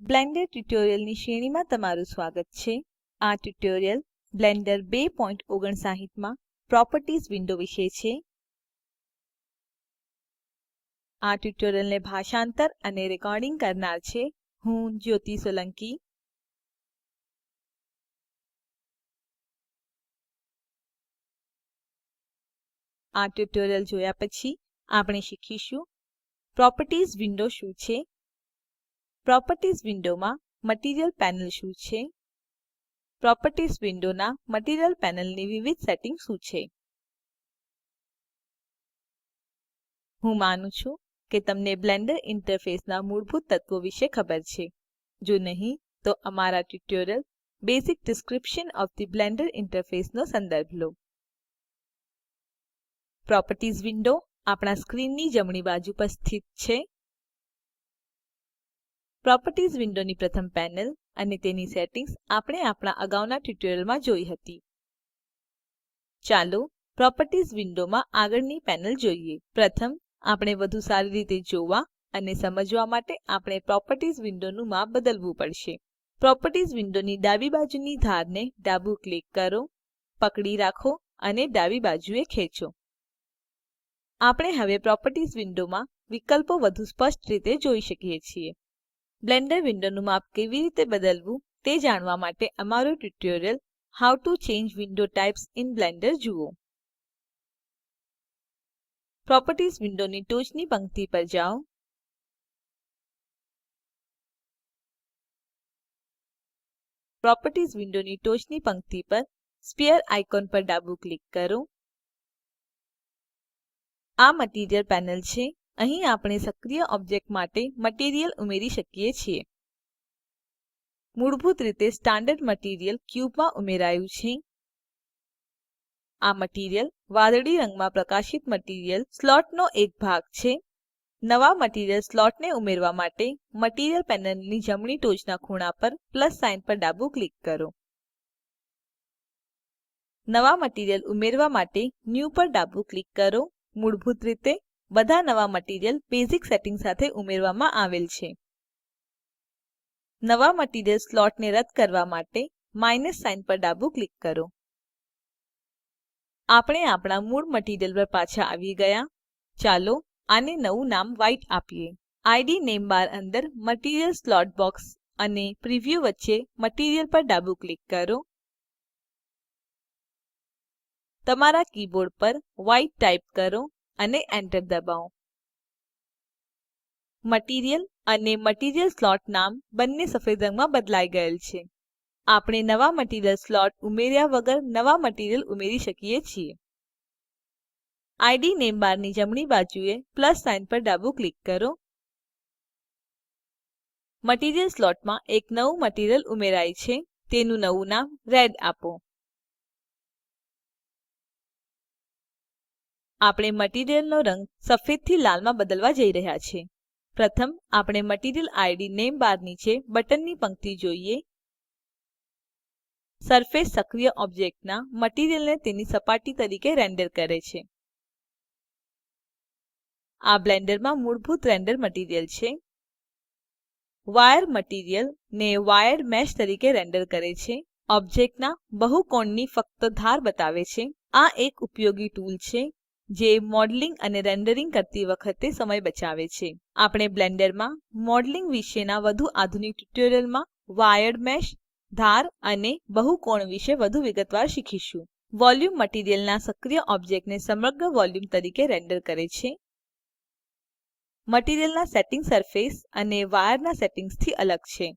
Blender ટ્યુટોરિયલની શ્રેણીમાં તમારું સ્વાગત છે. આ ટ્યુટોરિયલ બ્લેન્ડર 259 માં પ્રોપર્ટીઝ વિન્ડો વિશે છે. આ ટ્યુટોરિયલને ભાષાંતર અને રેકોર્ડિંગ કરનાર છે હું જ્યોતિ સોલંકી. આ ટ્યુટોરિયલ જોયા પછી આપણે શીખીશું પ્રોપર્ટીઝ વિન્ડો શું છે, પ્રોપર્ટીઝ વિન્ડોમાં મટીરિયલ પેનલ શું છે, પ્રોપર્ટીઝ વિન્ડોના મટીરિયલ પેનલની વિવિધ સેટિંગ્સ શું છે. હું માનું છું કે તમને બ્લેન્ડર ઇન્ટરફેસના મૂળભૂત તત્વો વિશે ખબર છે. જો નહીં તો અમારા tutorial basic description OF the blender interface નો સંદર્ભ લો. પ્રોપર્ટીઝ વિન્ડો આપણા સ્ક્રીનની જમણી બાજુ પર સ્થિત છે. પ્રોપર્ટીઝ વિન્ડોની પ્રથમ પેનલ અને તેની સેટિંગ્સ આપણે આપણા અગાઉના ટ્યુટોરિયલમાં જોઈ હતી. ચાલો પ્રોપર્ટીઝ વિન્ડોમાં આગળની પેનલ જોઈએ. પ્રથમ આપણે વધુ સારી રીતે જોવા અને સમજવા માટે આપણે પ્રોપર્ટીઝ વિન્ડોનું માપ બદલવું પડશે. પ્રોપર્ટીઝ વિન્ડોની ડાબી બાજુની ધારને ડાબું ક્લિક કરો, પકડી રાખો અને ડાબી બાજુએ ખેંચો. આપણે હવે પ્રોપર્ટીઝ વિન્ડોમાં વિકલ્પો વધુ સ્પષ્ટ રીતે જોઈ શકીએ છીએ. બ્લેન્ડર વિન્ડોનું માપ કેવી રીતે બદલવું તે જાણવા માટે અમારું tutorial how to change window types in Blender જુઓ. પ્રોપર્ટીઝ વિન્ડોની ટોચની પંક્તિ પર જાઓ. પ્રોપર્ટીઝ વિન્ડોની ટોચની પંક્તિ પર સ્ફિયર આઇકોન પર ડાબું ક્લિક કરો. આ મટીરિયલ પેનલ છે. અહીં આપણે સક્રિય ઓબ્જેક્ટ માટે મટીરિયલ ઉમેરી શકીએ છીએ. મૂળભૂત રીતે સ્ટાન્ડર્ડ મટીરિયલ ક્યુબમાં ઉમેરાયું છે. આ મટીરિયલ વાદળી રંગમાં પ્રકાશિત મટીરિયલ સ્લોટનો એક ભાગ છે. નવા મટીરિયલ સ્લોટને ઉમેરવા માટે મટીરિયલ પેનલની જમણી ટોચના ખૂણા પર પ્લસ સાઇન પર ડાબું ક્લિક કરો. નવા મટીરિયલ ઉમેરવા માટે ન્યૂ પર ડાબું ક્લિક કરો. મૂળભૂત રીતે બધા નવા મટીરિયલ બેઝિક સેટિંગ સાથે ઉમેરવામાં આવેલ છે. નવા મટીરિયલ સ્લોટને રદ કરવા માટે માઇનસ સાઇન પર ડાબું ક્લિક કરો. આપણે આપણા મૂળ મટીરિયલ પર પાછા આવી ગયા. ચાલો આને નવું નામ વ્હાઇટ આપીએ. ઇડ નેમ બાર અંદર મટીરિયલ સ્લોટ બોક્સ અને પ્રિવ્યુ વચ્ચે મટીરિયલ પર ડાબું ક્લિક કરો. તમારા કીબોર્ડ પર વ્હાઇટ ટાઇપ કરો અને એન્ટર દબાવો. મટીરિયલ અને મટીરિયલ સ્લોટ નામ બંને સફેદ રંગમાં બદલાઈ ગયેલ છે. આપણે નવા મટીરિયલ સ્લોટ ઉમેર્યા વગર નવા મટીરિયલ ઉમેરી શકીએ છીએ. ઇડ નેમ બારની જમણી બાજુએ પ્લસ સાઇન પર ડાબું ક્લિક કરો. મટીરિયલ સ્લોટમાં એક નવું મટીરિયલ ઉમેરાય છે. તેનું નવું નામ રેડ આપો. આપણે મટીરિયલનો રંગ સફેદથી લાલમાં બદલવા જઈ રહ્યા છે. પ્રથમ આપણે મટીરિયલ ઇડ નેમ બાર નીચે બટનની પંક્તિ જોઈએ. સરફેસ સક્રિય ઓબ્જેક્ટના મટીરિયલને તેની સપાટી તરીકે રેન્ડર કરે છે. આ બ્લેન્ડરમાં મૂળભૂત રેન્ડર મટીરિયલ છે. વાયર મટીરિયલ ને વાયર્ડ મેશ તરીકે રેન્ડર કરે છે. ઓબ્જેક્ટના બહુકોણની ફક્ત ધાર બતાવે છે. આ એક ઉપયોગી ટૂલ છે જે મોડેલિંગ અને રેન્ડરિંગ કરતી વખતે સમય બચાવે છે. આપણે બ્લેન્ડરમાં મોડેલિંગ વિશેના વધુ આધુનિક ટ્યુટોરિયલમાં વાયર્ડ મેશ, ધાર અને બહુકોણ વિશે વધુ વિગતવાર શીખીશું. વોલ્યુમ મટીરિયલના સક્રિય ઓબ્જેક્ટને સમગ્ર વોલ્યુમ તરીકે રેન્ડર કરે છે. મટીરિયલના સેટિંગ સરફેસ અને વાયરના સેટિંગ્સથી અલગ છે.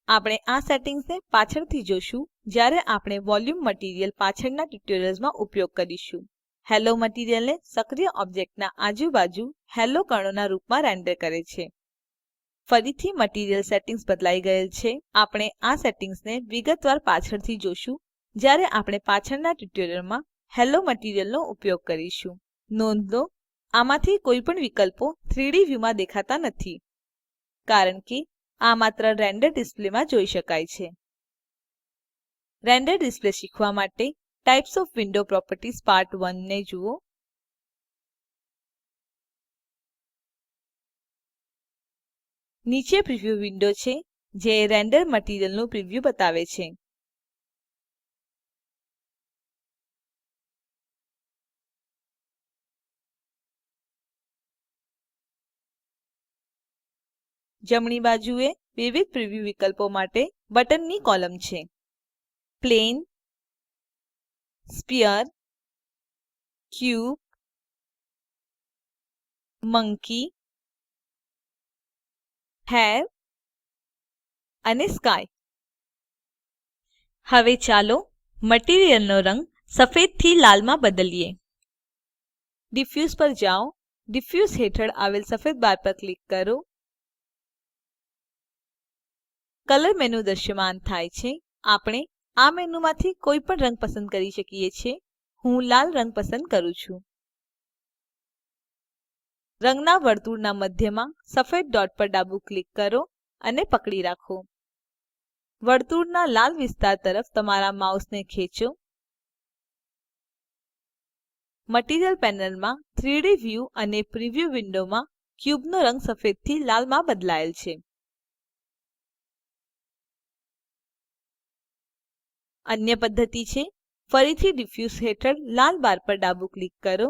આપણે આ સેટિંગ્સને પાછળથી જોશું જ્યારે આપણે વોલ્યુમ મટીરિયલ પાછળના ટ્યુટોરિયલ્સમાં ઉપયોગ કરીશું. હેલો મટીરિયલને સક્રિય ઓબ્જેક્ટના આજુબાજુ હેલો કણોના રૂપમાં રેન્ડર કરે છે. ફરીથી મટીરિયલ સેટિંગ્સ બદલાઈ ગયેલ છે. આપણે આ સેટિંગ્સને વિગતવાર પાછળથી જોશું જ્યારે આપણે પાછળના ટ્યુટોરિયલમાં હેલો મટીરિયલનો ઉપયોગ કરીશું. નોંધ લો આમાંથી કોઈ પણ વિકલ્પો 3ડી વ્યુમાં દેખાતા નથી કારણ કે આ માત્ર રેન્ડર ડિસ્પ્લેમાં જોઈ શકાય છે. રેન્ડર ડિસ્પ્લે શીખવા માટે types of window properties part 1 ને જુઓ. નીચે પ્રિવ્યુ વિન્ડો છે. જે રેન્ડર મટીરીયલનું પ્રિવ્યુ બતાવે છે. જમણી બાજુએ વિવિધ પ્રિવ્યુ વિકલ્પો માટે બટનની કોલમ છે. Plane, sphere, cube, monkey, hair અને સ્કાય. હવે ચાલો મટીરીયલનો રંગ સફેદથી લાલમાં બદલીએ. ડિફ્યુઝ પર જાઓ. ડિફ્યુઝ હેઠળ આવેલ સફેદ બાર પર ક્લિક કરો. કલર મેનુ દ્રશ્યમાન થાય છે. આપણે આ મેનુમાંથી કોઈ પણ રંગ પસંદ કરી શકીએ છીએ. હું લાલ રંગ પસંદ કરું છું. રંગના વર્તુળના મધ્યમાં સફેદ ડોટ પર ડાબું ક્લિક કરો અને પકડી રાખો. વર્તુળના લાલ વિસ્તાર તરફ તમારા માઉસને ખેંચો. મટીરીયલ પેનલમાં 3ડી વ્યૂ અને પ્રિવ્યુ વિન્ડોમાં ક્યુબનો રંગ સફેદથી લાલમાં બદલાયેલ છે. અન્ય પદ્ધતિ છે ફરીથી ડિફ્યુઝ હેઠળ લાલ બાર પર ડાબું ક્લિક કરો.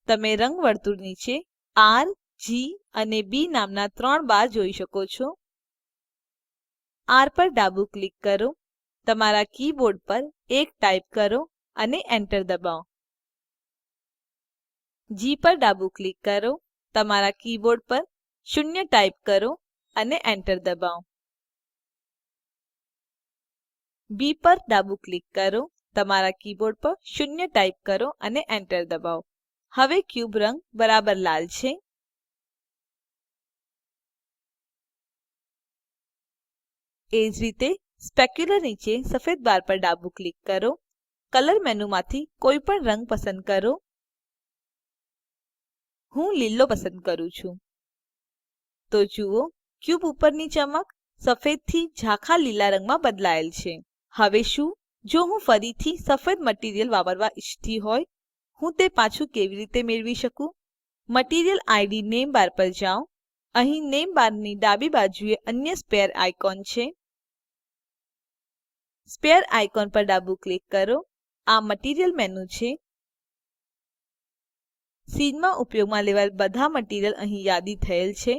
તમે રંગ વર્તુળ નીચે આર, જી અને બી નામના 3 બાર જોઈ શકો છો. આર પર ડાબું ક્લિક કરો. તમારા કીબોર્ડ પર 1 ટાઈપ કરો અને એન્ટર દબાવો. જી પર ડાબું ક્લિક કરો. તમારા કીબોર્ડ પર 0 ટાઈપ કરો અને એન્ટર દબાવો. બી પર ડાબું ક્લિક કરો. તમારા કીબોર્ડ પર 0 ટાઈપ કરો અને એન્ટર દબાવો. હવે ક્યુબ રંગ બરાબર લાલ છે. એ જ રીતે સ્પેક્યુલર નીચે સફેદ બાર પર ડાબું ક્લિક કરો. કલર મેનુમાંથી કોઈ પણ રંગ પસંદ કરો. હું લીલો પસંદ કરું છું. તો જુઓ ક્યુબ ઉપરની ચમક સફેદથી ઝાંખા લીલા રંગમાં બદલાયેલ છે. હવે શું જો હું ફરીથી સફેદ મટીરીયલ વાપરવા ઈચ્છતી હોય, હું તે પાછું કેવી રીતે મેળવી શકું? મટીરીયલ આઈડી નેમ બાર પર જાઓ. અહીં નેમ બારની ડાબી બાજુએ અન્ય સ્પેર આઇકોન છે. સ્પેર આઇકોન પર ડાબું ક્લિક કરો. આ મટીરીયલ મેનુ છે. સીનમાં ઉપયોગમાં લેવાયેલ બધા મટીરીયલ અહીં યાદી થયેલ છે.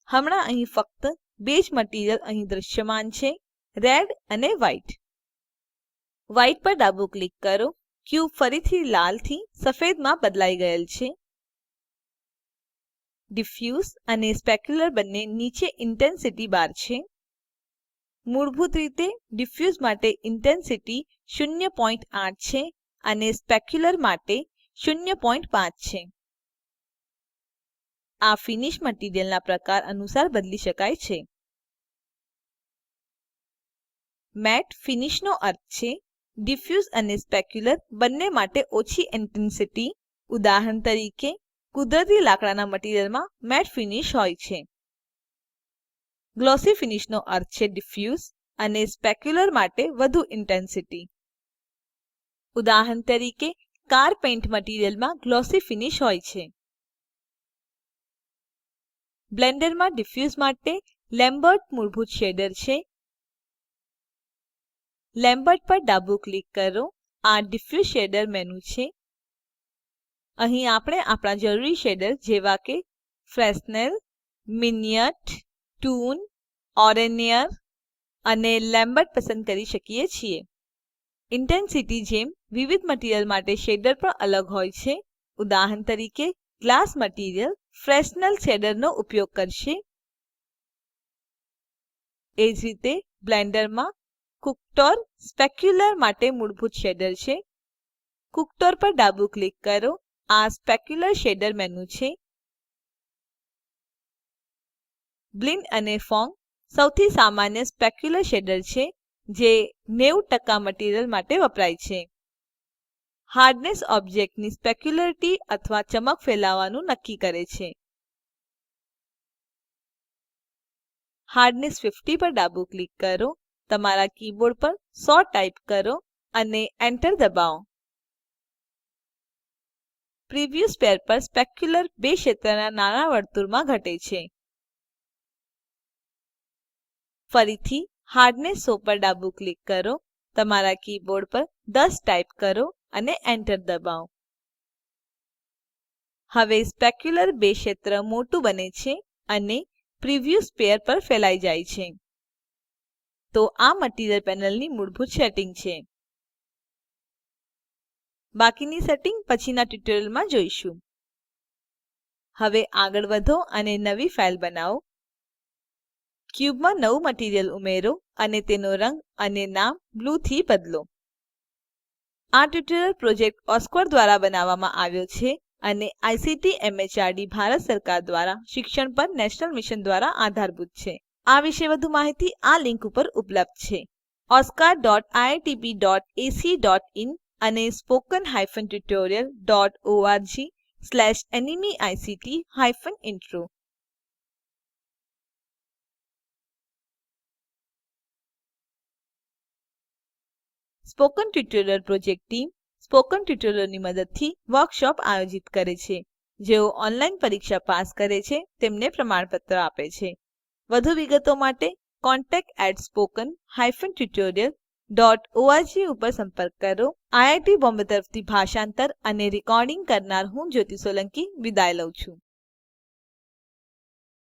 હમણાં અહીં ફક્ત 2 જ મટીરીયલ અહીં દ્રશ્યમાન છે, રેડ અને વ્હાઇટ. વ્હાઇટ પર ડાબું ક્લિક કરો. ક્યુબ ફરીથી લાલથી સફેદમાં બદલાઈ ગયેલ છે. ડિફ્યુઝ અને સ્પેક્યુલર બંને નીચે ઇન્ટેન્સિટી બાર છે. મૂળભૂત રીતે ડિફ્યુઝ માટે ઇન્ટેન્સિટી 0.8 છે અને સ્પેક્યુલર માટે 0.5 છે. આ ફિનિશ મટીરીયલના પ્રકાર અનુસાર બદલી શકાય છે. મેટ ફિનિશનો અર્થ છે ડિફ્યુઝ અને સ્પેક્યુલર બંને માટે ઓછી ઇન્ટેન્સિટી. ઉદાહરણ તરીકે કુદરતી લાકડાના મટીરીયલમાં મેટ ફિનિશ હોય છે. ગ્લોસી ફિનિશનો અર્થ છે ડિફ્યુઝ અને સ્પેક્યુલર માટે વધુ ઇન્ટેન્સિટી. ઉદાહરણ તરીકે કાર પેઇન્ટ મટીરીયલમાં ગ્લોસી ફિનિશ હોય છે. બ્લેન્ડરમાં ડિફ્યુઝ માટે લેમ્બર્ટ મૂળભૂત શેડર છે. લેમ્બર્ટ પર ડાબું ક્લિક કરો. આ ડિફ્યુઝ શેડર મેનુ છે. અહીં આપણે આપણા જરૂરી શેડર જેવા કે ફ્રેસ્નેલ, મિન્યટ, ટૂન, ઓરેનિયર અને લેમ્બર્ટ પસંદ કરી શકીએ છીએ. ઇન્ટેન્સિટી જેમ વિવિધ મટીરીયલ માટે શેડર પણ અલગ હોય છે. ઉદાહરણ તરીકે ગ્લાસ મટીરીયલ ફ્રેસ્નેલ શેડરનો ઉપયોગ કરશે. એ જ રીતે બ્લેન્ડરમાં કુક્ટર સ્પેક્યુલર માટે મૂળભૂત શેડર છે. કુક્ટર પર ડાબું ક્લિક કરો. આ સ્પેક્યુલર શેડર મેનુ છે. બ્લિન્ડ અને ફોંગ સૌથી સામાન્ય સ્પેક્યુલર શેડર છે જે 90% મટીરીયલ માટે વપરાય છે. હાર્ડનેસ ઓબ્જેક્ટની સ્પેક્યુલરિટી અથવા ચમક ફેલાવવાનું નક્કી કરે છે. હાર્ડનેસ 50 પર ડાબું ક્લિક કરો. તમારા કીબોર્ડ પર 100 ટાઈપ કરો અને એન્ટર દબાવો. પ્રિવ્યુ સ્પેર પર સ્પેક્યુલર 2 ક્ષેત્રના નાના વર્તુળમાં ઘટે છે. ફરીથી હાર્ડનેસ 100 પર ડાબું ક્લિક કરો. તમારા કીબોર્ડ પર 10 ટાઈપ કરો અને એન્ટર દબાવો. હવે સ્પેક્યુલર બે ક્ષેત્ર મોટું બને છે અને પ્રિવ્યુ સ્પેર પર ફેલાઈ જાય છે. તો આ મટીરીઅલ પેનલની મૂળભૂત સેટિંગ છે. બાકીની સેટિંગ પછીના ટ્યુટોરિયલમાં જોઈશું. હવે આગળ વધો અને નવી ફાઈલ બનાવો. ક્યુબમાં નવું મટીરીઅલ ઉમેરો અને તેનો રંગ અને નામ બ્લૂ થી બદલો. આ ટ્યુટોરીયલ પ્રોજેક્ટ ઓસ્કાર દ્વારા બનાવવામાં આવ્યો છે અને આઇસીટી એમએચઆરડી ભારત સરકાર દ્વારા શિક્ષણ પર નેશનલ મિશન દ્વારા આધારભૂત છે. આ વિશે વધુ માહિતી આ લિંક ઉપર ઉપલબ્ધ છે. oscar.iitb.ac.in અને spoken-tutorial.org/nmeict-intro. Spoken tutorial project team spoken ટ્યુટોરિયલોની મદદથી વર્કશોપ આયોજિત કરે છે. જેઓ ઓનલાઈન પરીક્ષા પાસ કરે છે તેમને પ્રમાણપત્ર આપે છે. વધુ વિગતો માટે contact@spoken-tutorial.org ઉપર સંપર્ક કરો. આઈઆઈટી બોમ્બે તરફથી ભાષાંતર અને રેકોર્ડિંગ કરનાર હું જ્યોતિ સોલંકી વિદાય લઉં છું.